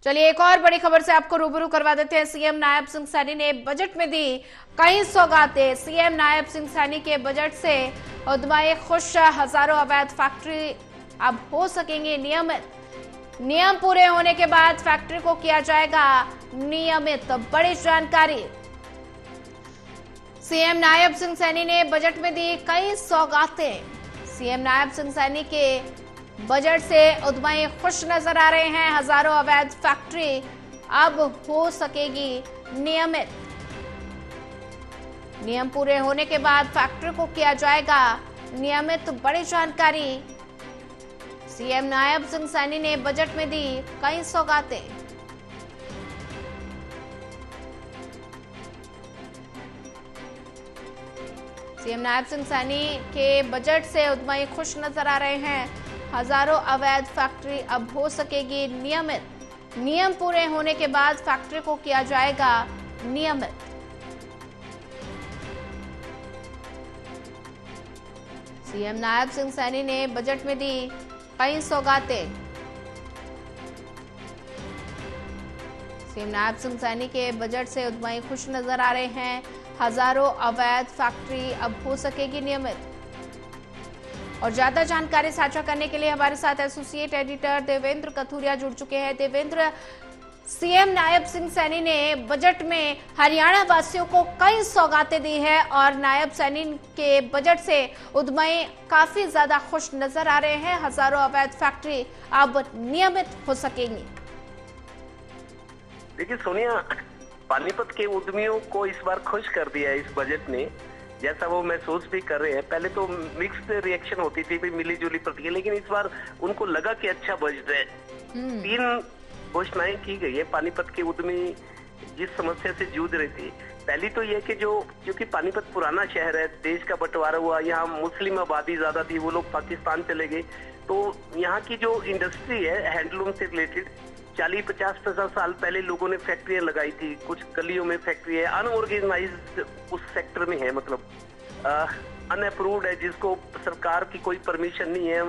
चलिए एक और बड़ी खबर से आपको रूबरू करवा देते हैं। सीएम नायब सिंह सैनी ने बजट में दी कई सौगातें। सीएम नायब सिंह सैनी के बजट से उद्यमी खुश, हजारों अवैध फैक्ट्री अब हो सकेंगे नियमित। नियम पूरे होने के बाद फैक्ट्री को किया जाएगा नियमित। बड़ी जानकारी। सीएम नायब सिंह सैनी ने बजट में दी कई सौगातें। सीएम नायब सिंह सैनी के बजट से उद्यमी खुश नजर आ रहे हैं। हजारों अवैध फैक्ट्री अब हो सकेगी नियमित। नियम पूरे होने के बाद फैक्ट्री को किया जाएगा नियमित। बड़ी जानकारी। सीएम नायब सिंह सैनी ने बजट में दी कई सौगातें। सीएम नायब सिंह सैनी के बजट से उद्यमी खुश नजर आ रहे हैं। हजारों अवैध फैक्ट्री अब हो सकेगी नियमित। नियम पूरे होने के बाद फैक्ट्री को किया जाएगा नियमित। सीएम नायब सिंह सैनी ने बजट में दी कई सौगातें। सीएम नायब सिंह सैनी के बजट से उद्यमी खुश नजर आ रहे हैं। हजारों अवैध फैक्ट्री अब हो सकेगी नियमित। और ज्यादा जानकारी साझा करने के लिए हमारे साथ एसोसिएट एडिटर देवेंद्र कथुरिया जुड़ चुके हैं। देवेंद्र, सीएम नायब सिंह सैनी ने बजट में हरियाणा वासियों को कई सौगातें दी है और नायब सैनी के बजट से उद्यमी काफी ज्यादा खुश नजर आ रहे हैं। हजारों अवैध फैक्ट्री अब नियमित हो सकेंगी। देखिए सोनिया, पानीपत के उद्यमियों को इस बार खुश कर दिया है इस बजट ने, जैसा वो महसूस भी कर रहे हैं। पहले तो मिक्स्ड रिएक्शन होती थी, भी मिली जुली प्रतिक्रिया, लेकिन इस बार उनको लगा कि अच्छा बजट है। 3 घोषणाएं की गई है। पानीपत के उद्यमी जिस समस्या से जूझ रहे थे, पहली तो ये कि क्योंकि पानीपत पुराना शहर है, देश का बंटवारा हुआ, यहाँ मुस्लिम आबादी ज्यादा थी, वो लोग पाकिस्तान चले गए, तो यहाँ की जो इंडस्ट्री है हैंडलूम से रिलेटेड 40-50 साल पहले लोगों ने फैक्ट्रियां लगाई थी। कुछ गलियों में फैक्ट्री है, अनऑर्गेनाइज्ड उस सेक्टर में है, मतलब अनअप्रूव्ड है, जिसको सरकार की कोई परमिशन नहीं है,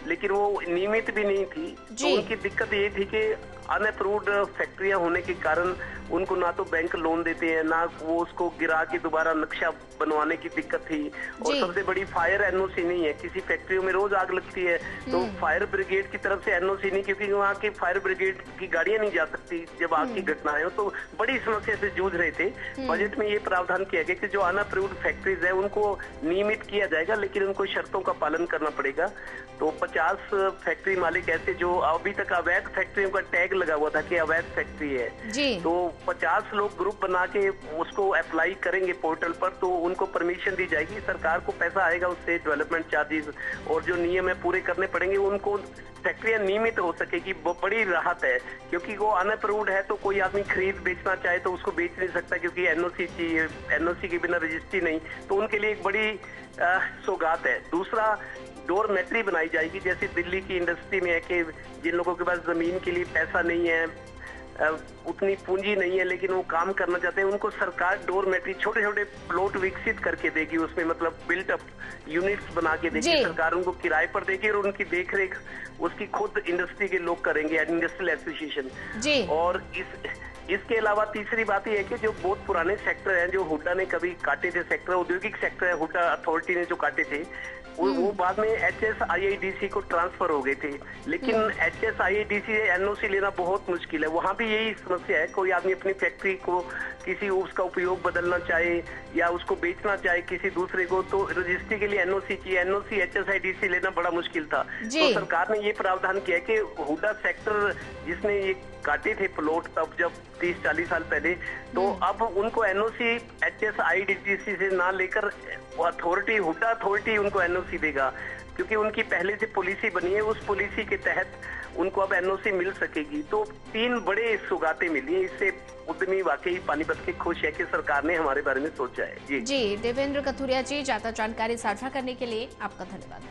लेकिन वो नियमित भी नहीं थी। तो उनकी दिक्कत ये थी कि अनअप्रूव्ड फैक्ट्रियां होने के कारण उनको ना तो बैंक लोन देते हैं, ना वो उसको गिरा के दोबारा नक्शा बनवाने की दिक्कत थी। और सबसे बड़ी फायर एनओसी नहीं है। किसी फैक्ट्रियों में रोज आग लगती है तो फायर ब्रिगेड की तरफ से एनओसी नहीं, क्योंकि वहाँ की फायर ब्रिगेड की गाड़ियां नहीं जा सकती जब आग की घटनाएं हो। तो बड़ी समस्या से जूझ रहे थे। बजट में ये प्रावधान किया गया कि जो अनअप्रूव्ड फैक्ट्रीज है उनको नियमित किया जाएगा, लेकिन उनको शर्तों का पालन करना पड़ेगा। तो 50 फैक्ट्री मालिक ऐसे जो अभी तक अवैध फैक्ट्रियों का टैग लगा हुआ था कि अवैध फैक्ट्री है, तो 50 लोग ग्रुप बना के उसको अप्लाई करेंगे पोर्टल पर, तो उनको परमिशन दी जाएगी। सरकार को पैसा आएगा उससे, डेवलपमेंट चार्जेस और जो नियम है पूरे करने पड़ेंगे। उनको फैक्ट्रियां नियमित हो सकेगी, बड़ी राहत है। क्योंकि वो अनअप्रूव्ड है तो कोई आदमी खरीद बेचना चाहे तो उसको बेच नहीं सकता, क्योंकि एनओसी चाहिए, एनओसी के बिना रजिस्ट्री नहीं। तो उनके लिए एक बड़ी सौगात है। दूसरा, डोरमेट्री बनाई जाएगी, जैसे दिल्ली की इंडस्ट्री में है कि जिन लोगों के पास जमीन के लिए पैसा नहीं है, उतनी पूंजी नहीं है, लेकिन वो काम करना चाहते हैं, उनको सरकार डोरमेट्री छोटे छोटे प्लॉट विकसित करके देगी। उसमें मतलब बिल्ट अप यूनिट्स बना के देगी सरकार, उनको किराए पर देगी और उनकी देखरेख उसकी खुद इंडस्ट्री के लोग करेंगे, इंडस्ट्रियल एसोसिएशन। और इसके अलावा तीसरी बात यह है कि जो बहुत पुराने सेक्टर हैं, जो हुड्डा ने कभी काटे थे सेक्टर, औद्योगिक सेक्टर है, हुड्डा अथॉरिटी ने जो काटे थे, वो बाद में HSIIDC को ट्रांसफर हो गए थे। लेकिन HSIIDC से एनओसी लेना बहुत मुश्किल है। वहाँ भी यही समस्या है, कोई आदमी अपनी फैक्ट्री को किसी उसका उपयोग बदलना चाहे या उसको बेचना चाहे किसी दूसरे को, तो रजिस्ट्री के लिए एनओसी चाहिए। एनओसी HSIIDC लेना बड़ा मुश्किल था। तो सरकार ने ये प्रावधान किया कि हुड्डा सेक्टर जिसने ये काटे थे प्लॉट तब जब 30-40 साल पहले, तो अब उनको एनओसी HSIIDC से ना लेकर अथॉरिटी, हुड्डा अथॉरिटी उनको एनओसी देगा, क्योंकि उनकी पहले से पॉलिसी बनी है। उस पॉलिसी के तहत उनको अब एनओसी मिल सकेगी। तो 3 बड़े सौगातें मिली है। इससे उद्यमी वाकई पानीपत के खुश है कि सरकार ने हमारे बारे में सोचा है। जी देवेंद्र कथुरिया जी, ज्यादा जानकारी साझा करने के लिए आपका धन्यवाद।